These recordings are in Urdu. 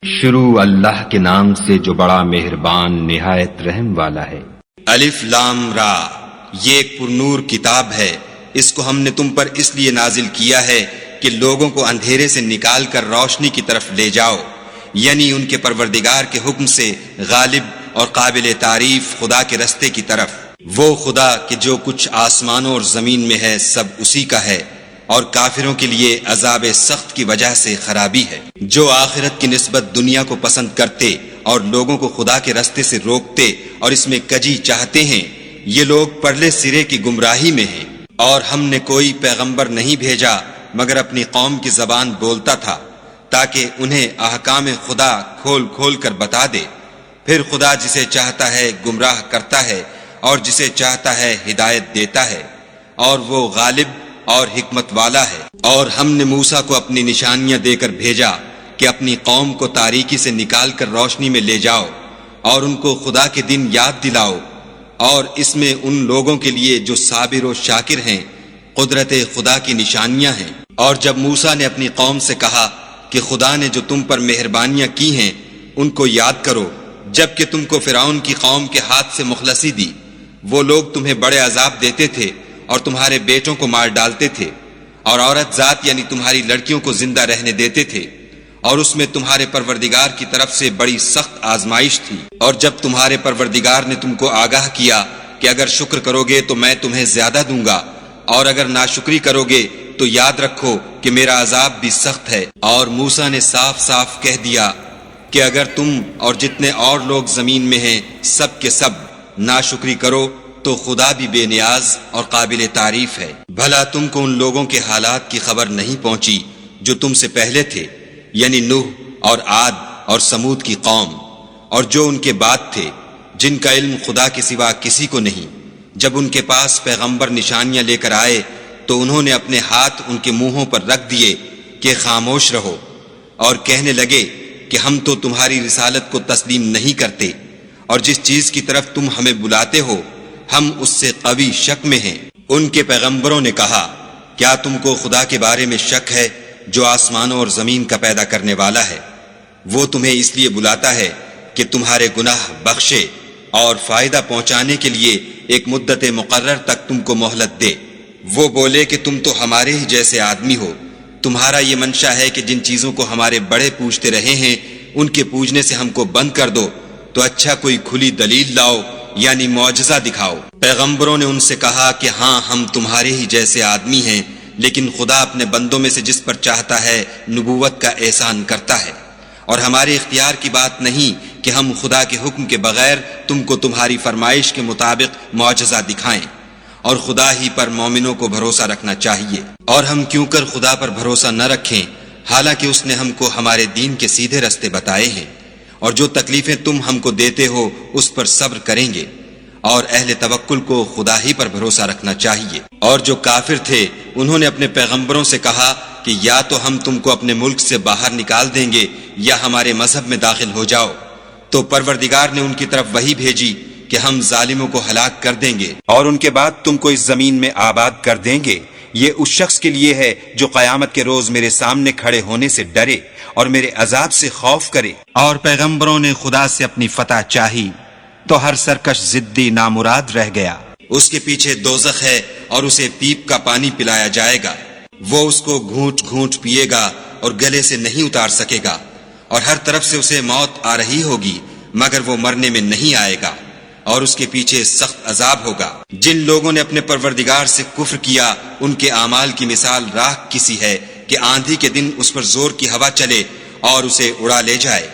شروع اللہ کے نام سے جو بڑا مہربان نہایت رحم والا ہے۔ الف لام را، یہ ایک پرنور کتاب ہے، اس کو ہم نے تم پر اس لیے نازل کیا ہے کہ لوگوں کو اندھیرے سے نکال کر روشنی کی طرف لے جاؤ، یعنی ان کے پروردگار کے حکم سے غالب اور قابل تعریف خدا کے رستے کی طرف، وہ خدا کہ جو کچھ آسمانوں اور زمین میں ہے سب اسی کا ہے، اور کافروں کے لیے عذاب سخت کی وجہ سے خرابی ہے۔ جو آخرت کی نسبت دنیا کو پسند کرتے اور لوگوں کو خدا کے رستے سے روکتے اور اس میں کجی چاہتے ہیں، یہ لوگ پرلے سرے کی گمراہی میں ہیں۔ اور ہم نے کوئی پیغمبر نہیں بھیجا مگر اپنی قوم کی زبان بولتا تھا تاکہ انہیں احکام خدا کھول کھول کر بتا دے۔ پھر خدا جسے چاہتا ہے گمراہ کرتا ہے اور جسے چاہتا ہے ہدایت دیتا ہے، اور وہ غالب اور حکمت والا ہے۔ اور ہم نے موسیٰ کو اپنی نشانیاں دے کر بھیجا کہ اپنی قوم کو تاریکی سے نکال کر روشنی میں لے جاؤ اور ان کو خدا کے دن یاد دلاؤ، اور اس میں ان لوگوں کے لیے جو صابر و شاکر ہیں قدرت خدا کی نشانیاں ہیں۔ اور جب موسیٰ نے اپنی قوم سے کہا کہ خدا نے جو تم پر مہربانیاں کی ہیں ان کو یاد کرو، جبکہ تم کو فرعون کی قوم کے ہاتھ سے مخلصی دی، وہ لوگ تمہیں بڑے عذاب دیتے تھے اور تمہارے بیٹوں کو مار ڈالتے تھے، اور عورت ذات یعنی تمہاری لڑکیوں کو زندہ رہنے دیتے تھے، اور اس میں تمہارے پروردگار کی طرف سے بڑی سخت آزمائش تھی۔ اور جب تمہارے پروردگار نے تم کو آگاہ کیا کہ اگر شکر کرو گے تو میں تمہیں زیادہ دوں گا، اور اگر ناشکری کرو گے تو یاد رکھو کہ میرا عذاب بھی سخت ہے۔ اور موسیٰ نے صاف صاف کہہ دیا کہ اگر تم اور جتنے اور لوگ زمین میں ہیں سب کے سب ناشکری کرو تو خدا بھی بے نیاز اور قابل تعریف ہے۔ بھلا تم کو ان لوگوں کے حالات کی خبر نہیں پہنچی جو تم سے پہلے تھے، یعنی نوح اور عاد اور سمود کی قوم، اور جو ان کے بعد تھے، جن کا علم خدا کے سوا کسی کو نہیں۔ جب ان کے پاس پیغمبر نشانیاں لے کر آئے تو انہوں نے اپنے ہاتھ ان کے منہوں پر رکھ دیے کہ خاموش رہو، اور کہنے لگے کہ ہم تو تمہاری رسالت کو تسلیم نہیں کرتے، اور جس چیز کی طرف تم ہمیں بلاتے ہو ہم اس سے قوی شک میں ہیں۔ ان کے پیغمبروں نے کہا، کیا تم کو خدا کے بارے میں شک ہے جو آسمانوں اور زمین کا پیدا کرنے والا ہے؟ وہ تمہیں اس لیے بلاتا ہے کہ تمہارے گناہ بخشے اور فائدہ پہنچانے کے لیے ایک مدت مقرر تک تم کو مہلت دے۔ وہ بولے کہ تم تو ہمارے ہی جیسے آدمی ہو، تمہارا یہ منشا ہے کہ جن چیزوں کو ہمارے بڑے پوجتے رہے ہیں ان کے پوجنے سے ہم کو بند کر دو، تو اچھا کوئی کھلی دلیل لاؤ یعنی معجزہ دکھاؤ۔ پیغمبروں نے ان سے کہا کہ ہاں ہم تمہارے ہی جیسے آدمی ہیں، لیکن خدا اپنے بندوں میں سے جس پر چاہتا ہے نبوت کا احسان کرتا ہے، اور ہمارے اختیار کی بات نہیں کہ ہم خدا کے حکم کے بغیر تم کو تمہاری فرمائش کے مطابق معجزہ دکھائیں، اور خدا ہی پر مومنوں کو بھروسہ رکھنا چاہیے۔ اور ہم کیوں کر خدا پر بھروسہ نہ رکھیں حالانکہ اس نے ہم کو ہمارے دین کے سیدھے رستے بتائے ہیں، اور جو تکلیفیں تم ہم کو دیتے ہو اس پر صبر کریں گے، اور اہل توکل کو خدا ہی پر بھروسہ رکھنا چاہیے۔ اور جو کافر تھے انہوں نے اپنے پیغمبروں سے کہا کہ یا تو ہم تم کو اپنے ملک سے باہر نکال دیں گے یا ہمارے مذہب میں داخل ہو جاؤ، تو پروردگار نے ان کی طرف وحی بھیجی کہ ہم ظالموں کو ہلاک کر دیں گے اور ان کے بعد تم کو اس زمین میں آباد کر دیں گے۔ یہ اس شخص کے لیے ہے جو قیامت کے روز میرے سامنے کھڑے ہونے سے ڈرے اور میرے عذاب سے خوف کرے۔ اور پیغمبروں نے خدا سے اپنی فتح چاہی تو ہر سرکش ضدی نامراد رہ گیا۔ اس کے پیچھے دوزخ ہے اور اسے پیپ کا پانی پلایا جائے گا، وہ اس کو گھونٹ گھونٹ پیے گا اور گلے سے نہیں اتار سکے گا، اور ہر طرف سے اسے موت آ رہی ہوگی مگر وہ مرنے میں نہیں آئے گا، اور اس کے پیچھے سخت عذاب ہوگا۔ جن لوگوں نے اپنے پروردگار سے کفر کیا ان کے اعمال کی مثال راکھ کسی ہے کہ آندھی کے دن اس پر زور کی ہوا چلے اور اسے اڑا لے جائے۔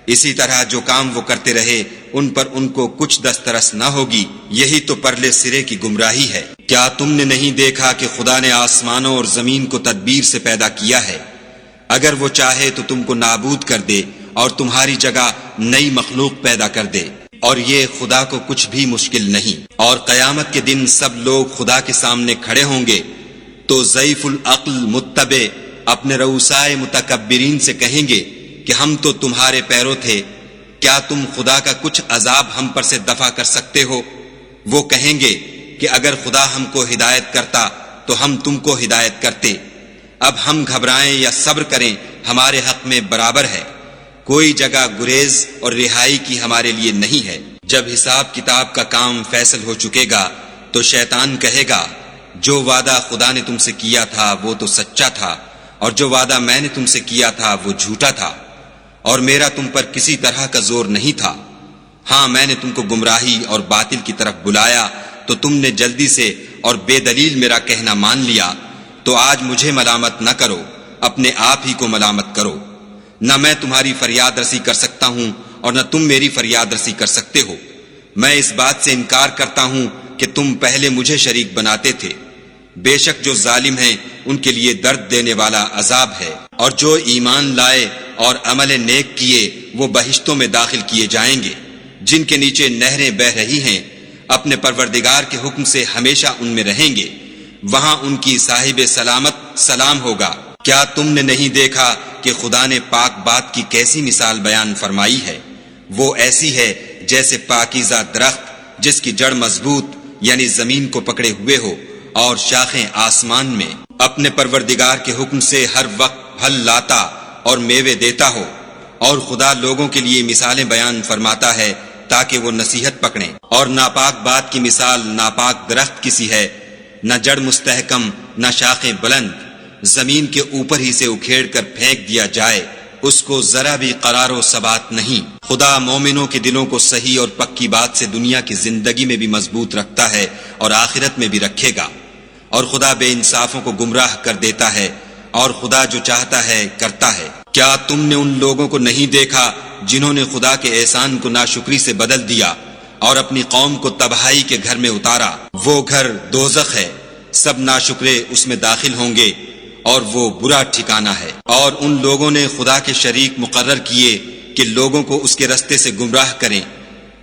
اسی طرح جو کام وہ کرتے رہے ان پر ان کو کچھ دسترس نہ ہوگی، یہی تو پرلے سرے کی گمراہی ہے۔ کیا تم نے نہیں دیکھا کہ خدا نے آسمانوں اور زمین کو تدبیر سے پیدا کیا ہے؟ اگر وہ چاہے تو تم کو نابود کر دے اور تمہاری جگہ نئی مخلوق پیدا کر دے، اور یہ خدا کو کچھ بھی مشکل نہیں۔ اور قیامت کے دن سب لوگ خدا کے سامنے کھڑے ہوں گے تو ضعیف العقل متبع اپنے رؤسائے متکبرین سے کہیں گے کہ ہم تو تمہارے پیرو تھے، کیا تم خدا کا کچھ عذاب ہم پر سے دفع کر سکتے ہو؟ وہ کہیں گے کہ اگر خدا ہم کو ہدایت کرتا تو ہم تم کو ہدایت کرتے، اب ہم گھبرائیں یا صبر کریں ہمارے حق میں برابر ہے، کوئی جگہ گریز اور رہائی کی ہمارے لیے نہیں ہے۔ جب حساب کتاب کا کام فیصل ہو چکے گا تو شیطان کہے گا جو وعدہ خدا نے تم سے کیا تھا وہ تو سچا تھا، اور جو وعدہ میں نے تم سے کیا تھا وہ جھوٹا تھا، اور میرا تم پر کسی طرح کا زور نہیں تھا۔ ہاں میں نے تم کو گمراہی اور باطل کی طرف بلایا تو تم نے جلدی سے اور بے دلیل میرا کہنا مان لیا، تو آج مجھے ملامت نہ کرو، اپنے آپ ہی کو ملامت کرو۔ نہ میں تمہاری فریاد رسی کر سکتا ہوں اور نہ تم میری فریاد رسی کر سکتے ہو۔ میں اس بات سے انکار کرتا ہوں کہ تم پہلے مجھے شریک بناتے تھے۔ بے شک جو ظالم ہیں ان کے لیے درد دینے والا عذاب ہے، اور جو ایمان لائے اور عمل نیک کیے وہ بہشتوں میں داخل کیے جائیں گے جن کے نیچے نہریں بہہ رہی ہیں، اپنے پروردگار کے حکم سے ہمیشہ ان میں رہیں گے، وہاں ان کی صاحب سلامت سلام ہوگا۔ کیا تم نے نہیں دیکھا کہ خدا نے پاک بات کی کیسی مثال بیان فرمائی ہے؟ وہ ایسی ہے جیسے پاکیزہ درخت جس کی جڑ مضبوط یعنی زمین کو پکڑے ہوئے ہو اور شاخیں آسمان میں، اپنے پروردگار کے حکم سے ہر وقت پھل لاتا اور میوے دیتا ہو۔ اور خدا لوگوں کے لیے مثالیں بیان فرماتا ہے تاکہ وہ نصیحت پکڑیں۔ اور ناپاک بات کی مثال ناپاک درخت کسی ہے، نہ جڑ مستحکم نہ شاخیں بلند، زمین کے اوپر ہی سے اکھیڑ کر پھینک دیا جائے، اس کو ذرا بھی قرار و ثبات نہیں۔ خدا مومنوں کے دلوں کو صحیح اور پکی بات سے دنیا کی زندگی میں بھی مضبوط رکھتا ہے اور آخرت میں بھی رکھے گا، اور خدا بے انصافوں کو گمراہ کر دیتا ہے، اور خدا جو چاہتا ہے کرتا ہے۔ کیا تم نے ان لوگوں کو نہیں دیکھا جنہوں نے خدا کے احسان کو ناشکری سے بدل دیا اور اپنی قوم کو تباہی کے گھر میں اتارا؟ وہ گھر دوزخ ہے، سب ناشکرے اس میں داخل ہوں گے، اور وہ برا ٹھکانہ ہے۔ اور ان لوگوں نے خدا کے شریک مقرر کیے کہ لوگوں کو اس کے رستے سے گمراہ کریں۔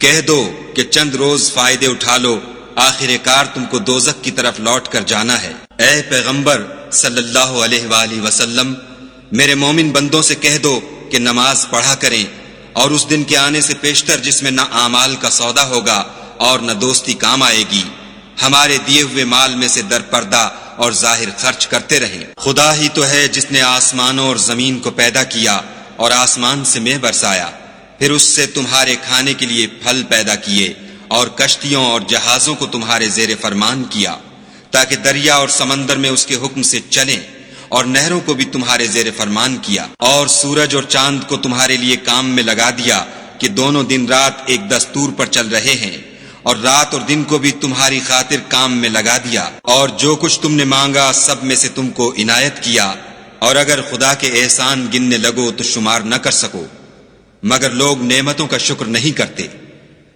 کہہ دو کہ چند روز فائدے اٹھا لو، آخر کار تم کو دوزخ کی طرف لوٹ کر جانا ہے۔ اے پیغمبر صلی اللہ علیہ وآلہ وسلم، میرے مومن بندوں سے کہہ دو کہ نماز پڑھا کریں، اور اس دن کے آنے سے پیشتر جس میں نہ اعمال کا سودا ہوگا اور نہ دوستی کام آئے گی، ہمارے دیے ہوئے مال میں سے در پردہ اور ظاہر خرچ کرتے رہیں۔ خدا ہی تو ہے جس نے آسمانوں اور زمین کو پیدا کیا اور آسمان سے مے برسایا، پھر اس سے تمہارے کھانے کے لیے پھل پیدا کیے، اور کشتیوں اور جہازوں کو تمہارے زیر فرمان کیا تاکہ دریا اور سمندر میں اس کے حکم سے چلیں، اور نہروں کو بھی تمہارے زیر فرمان کیا، اور سورج اور چاند کو تمہارے لیے کام میں لگا دیا کہ دونوں دن رات ایک دستور پر چل رہے ہیں، اور رات اور دن کو بھی تمہاری خاطر کام میں لگا دیا، اور جو کچھ تم نے مانگا سب میں سے تم کو عنایت کیا، اور اگر خدا کے احسان گننے لگو تو شمار نہ کر سکو، مگر لوگ نعمتوں کا شکر نہیں کرتے۔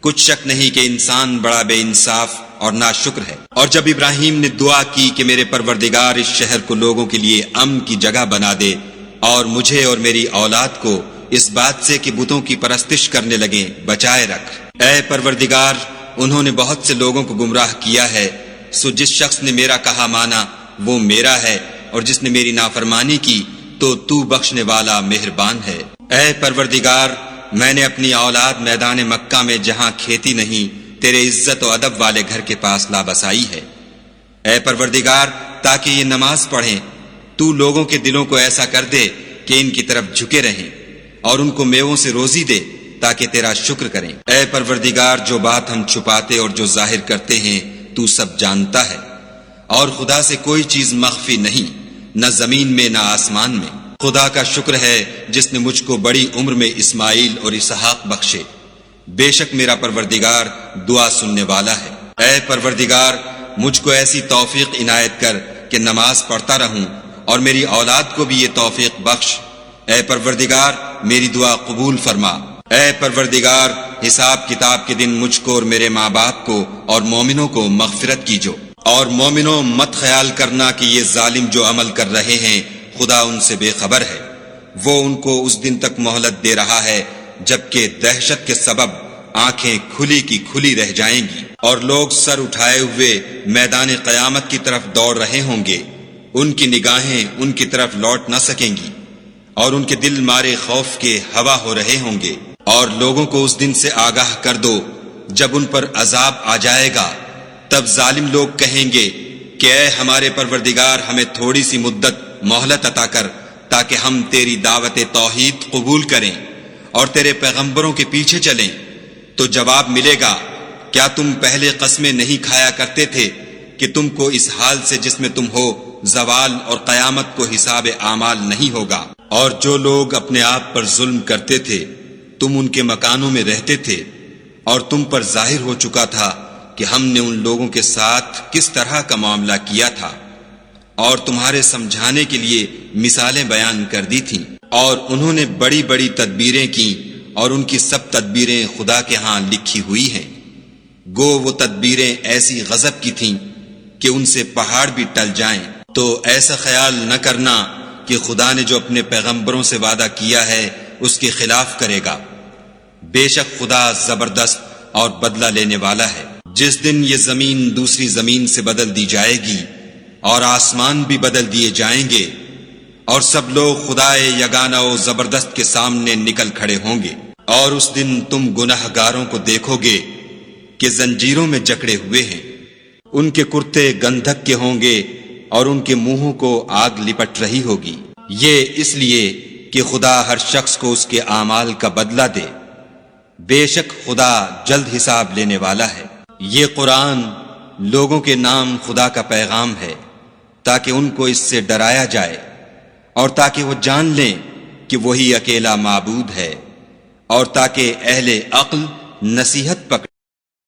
کچھ شک نہیں کہ انسان بڑا بے انصاف اور ناشکر ہے۔ اور جب ابراہیم نے دعا کی کہ میرے پروردگار اس شہر کو لوگوں کے لیے امن کی جگہ بنا دے، اور مجھے اور میری اولاد کو اس بات سے کہ بتوں کی پرستش کرنے لگیں بچائے رکھ۔ اے پروردگار، انہوں نے بہت سے لوگوں کو گمراہ کیا ہے، سو جس شخص نے میرا کہا مانا وہ میرا ہے، اور جس نے میری نافرمانی کی تو بخشنے والا مہربان ہے۔ اے پروردگار، میں نے اپنی اولاد میدان مکہ میں جہاں کھیتی نہیں تیرے عزت و ادب والے گھر کے پاس لا بسائی ہے۔ اے پروردگار، تاکہ یہ نماز پڑھیں، تو لوگوں کے دلوں کو ایسا کر دے کہ ان کی طرف جھکے رہیں، اور ان کو میووں سے روزی دے تاکہ تیرا شکر کریں۔ اے پروردگار، جو بات ہم چھپاتے اور جو ظاہر کرتے ہیں تو سب جانتا ہے، اور خدا سے کوئی چیز مخفی نہیں، نہ زمین میں نہ آسمان میں۔ خدا کا شکر ہے جس نے مجھ کو بڑی عمر میں اسماعیل اور اسحاق بخشے، بے شک میرا پروردگار دعا سننے والا ہے۔ اے پروردگار، مجھ کو ایسی توفیق عنایت کر کہ نماز پڑھتا رہوں، اور میری اولاد کو بھی یہ توفیق بخش۔ اے پروردگار، میری دعا قبول فرما۔ اے پروردگار، حساب کتاب کے دن مجھ کو اور میرے ماں باپ کو اور مومنوں کو مغفرت کیجو۔ اور مومنوں، مت خیال کرنا کہ یہ ظالم جو عمل کر رہے ہیں خدا ان سے بے خبر ہے، وہ ان کو اس دن تک مہلت دے رہا ہے جبکہ دہشت کے سبب آنکھیں کھلی کی کھلی رہ جائیں گی، اور لوگ سر اٹھائے ہوئے میدان قیامت کی طرف دوڑ رہے ہوں گے، ان کی نگاہیں ان کی طرف لوٹ نہ سکیں گی، اور ان کے دل مارے خوف کے ہوا ہو رہے ہوں گے۔ اور لوگوں کو اس دن سے آگاہ کر دو جب ان پر عذاب آ جائے گا، تب ظالم لوگ کہیں گے کہ اے ہمارے پروردگار، ہمیں تھوڑی سی مدت مہلت عطا کر تاکہ ہم تیری دعوت توحید قبول کریں اور تیرے پیغمبروں کے پیچھے چلیں تو جواب ملے گا، کیا تم پہلے قسمیں نہیں کھایا کرتے تھے کہ تم کو اس حال سے جس میں تم ہو زوال اور قیامت کو حساب اعمال نہیں ہوگا؟ اور جو لوگ اپنے آپ پر ظلم کرتے تھے تم ان کے مکانوں میں رہتے تھے، اور تم پر ظاہر ہو چکا تھا کہ ہم نے ان لوگوں کے ساتھ کس طرح کا معاملہ کیا تھا، اور تمہارے سمجھانے کے لیے مثالیں بیان کر دی تھیں، اور انہوں نے بڑی بڑی تدبیریں کی، اور ان کی سب تدبیریں خدا کے ہاں لکھی ہوئی ہیں۔ گو وہ تدبیریں ایسی غضب کی تھیں کہ ان سے پہاڑ بھی ٹل جائیں۔ تو ایسا خیال نہ کرنا کہ خدا نے جو اپنے پیغمبروں سے وعدہ کیا ہے اس کے خلاف کرے گا۔ بے شک خدا زبردست اور بدلہ لینے والا ہے۔ جس دن یہ زمین دوسری زمین سے بدل دی جائے گی اور آسمان بھی بدل دیے جائیں گے، اور سب لوگ خدائے یگانہ و زبردست کے سامنے نکل کھڑے ہوں گے، اور اس دن تم گناہ گاروں کو دیکھو گے کہ زنجیروں میں جکڑے ہوئے ہیں، ان کے کرتے گندھک کے ہوں گے اور ان کے منہوں کو آگ لپٹ رہی ہوگی۔ یہ اس لیے کہ خدا ہر شخص کو اس کے اعمال کا بدلہ دے۔ بے شک خدا جلد حساب لینے والا ہے۔ یہ قرآن لوگوں کے نام خدا کا پیغام ہے تاکہ ان کو اس سے ڈرایا جائے اور تاکہ وہ جان لیں کہ وہی اکیلا معبود ہے، اور تاکہ اہل عقل نصیحت